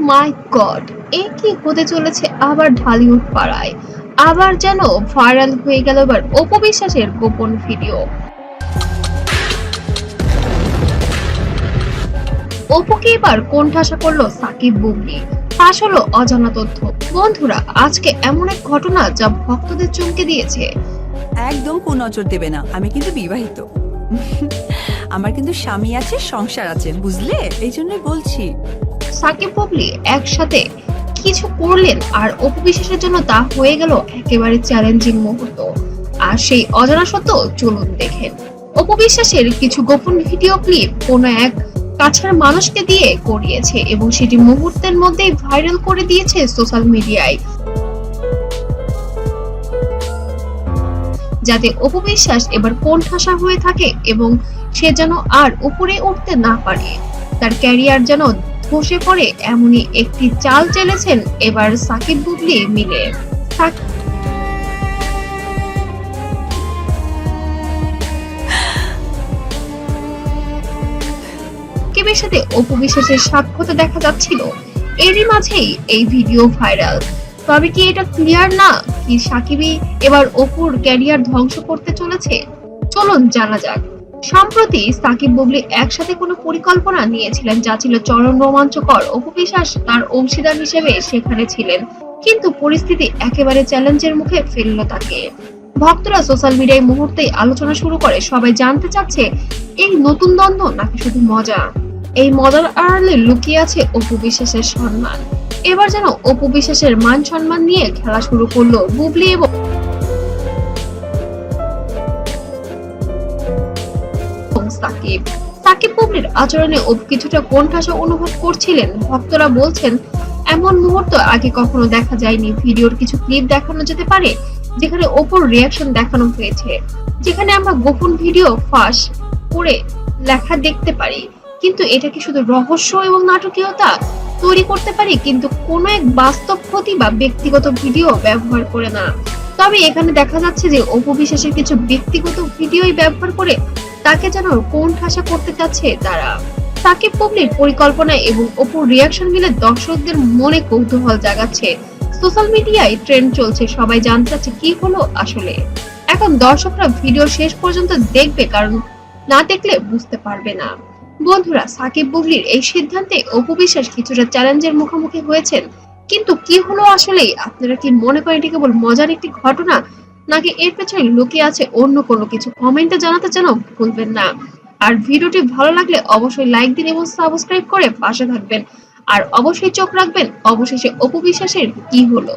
মাই god, এ কি হতে চলেছে আবার ঢালিউড পাড়ায়? আবার যেন ভাইরাল হয়ে গেল এবার অপু বিশ্বাসের গোপন ভিডিও। অপুকে এবার কোণঠাসা করলো সাকিব বুবলি, ফাঁস হলো অজানা তথ্য। বন্ধুরা, আজকে এমন এক ঘটনা যা ভক্তদের চমকে দিয়েছে। একদম কুনজর দেবে না, আমি কিন্তু বিবাহিত। আমার কিন্তু স্বামী আছে, সংসার আছে, বুঝলে? এই জন্যই বলছি। সাকিব বুবলি একসাথে কিছু করলেন আর অপু বিশ্বাসের জন্য তা হয়ে গেল একেবারে চ্যালেঞ্জিং মুহূর্ত। আর সেই অজানা সত্য চলুন দেখেন। অপু বিশ্বাসের কিছু গোপন ভিডিও ক্লিপ কোন এক কাছের মানুষকে দিয়ে করিয়েছে এবং সেটি মুহূর্তের মধ্যেই ভাইরাল করে দিয়েছে সোশ্যাল মিডিয়ায়, যাতে অপু বিশ্বাস এবার কোণঠাসা হয়ে থাকে এবং সে যেন আর উপরে উঠতে না পারে। তার ক্যারিয়ার যেন ধসে পড়ে এমনই একটি চাল চেলেছেন এবার সাকিব বুবলি মিলে। সাকিবের সাথে অপু বিশ্বাসের সাক্ষাৎ দেখা যাচ্ছিল, এরই মাঝেই এই ভিডিও ভাইরাল। তবে কি এটা ক্লিয়ার না কি সাকিবই এবার অপুর ক্যারিয়ার ধ্বংস করতে চলেছে? চলুন জানা যাক। সম্প্রতি সাকিব বুবলি একসাথে কোনো পরিকল্পনা নিয়েছিলেন যা ছিল চরম রোমাঞ্চকর। অপু বিশ্বাস তার অংশীদার হিসেবে সেখানে ছিলেন, কিন্তু পরিস্থিতি একেবারে চ্যালেঞ্জের মুখে ফেললো তাকে। ভক্তরা সোশ্যাল মিডিয়ায় মুহূর্তেই আলোচনা শুরু করে, সবাই জানতে চাচ্ছে এই নতুন দ্বন্দ্ব নাকি শুধু মজা। এই মজার আড়ালে লুকিয়ে আছে অপু বিশ্বাসের সম্মান। এবার যেন অপু বিশ্বাসের মান সম্মান নিয়ে খেলা শুরু করলো বুবলি এবং সাকিব। সাকিব বুবলির আচরণে অপু কিছুটা কোণঠাসা অনুভব করছিলেন। ভক্তরা বলছেন এমন মুহূর্ত আগে কখনো দেখা যায়নি। ভিডিওর কিছু ক্লিপ দেখানো যেতে পারে যেখানে অপুর রিয়াকশন দেখানো হয়েছে, যেখানে আমরা গোপন ভিডিও ফাঁস করে লেখা দেখতে পারি। কিন্তু এটা কি শুধু রহস্য এবং নাটকীয়তা তৈরি করতে পারি, কিন্তু কোনো এক বাস্তব ক্ষতি বা ব্যক্তিগত ভিডিও ব্যবহার করে না। তবে এখানে দেখা যাচ্ছে যে অপু বিশ্বাসের কিছু ব্যক্তিগত ভিডিওই ব্যবহার করে তাকে যেন কোণঠাসা করতে চাচ্ছে তারা। সাকিব বুবলির পরিকল্পনা এবং অপুর রিয়াকশন মিলে দর্শকদের মনে কৌতূহল জাগাচ্ছে। সোশ্যাল মিডিয়ায় ট্রেন্ড চলছে, সবাই জানতে চাচ্ছে কি হলো আসলে। এখন দর্শকরা ভিডিও শেষ পর্যন্ত দেখবে, কারণ না দেখলে বুঝতে পারবে না। বন্ধুরা, সাকিব বুবলির এই সিদ্ধান্তে অপু বিশ্বাস কিছুটা চ্যালেঞ্জের মুখোমুখি হয়েছেন, কিন্তু কি হলো আসলে? আপনারা কি মনে করেন এটি কেবল মজার একটি ঘটনা, নাকি এর পেছনে লুকিয়ে আছে অন্য কোনো কিছু? কমেন্টে জানাতে যেন ভুলবেন না। আর ভিডিওটি ভালো লাগলে অবশ্যই লাইক দিন এবং সাবস্ক্রাইব করে পাশে থাকবেন। আর অবশ্যই চোখ রাখবেন অবশেষে অপু বিশ্বাসের কি হলো।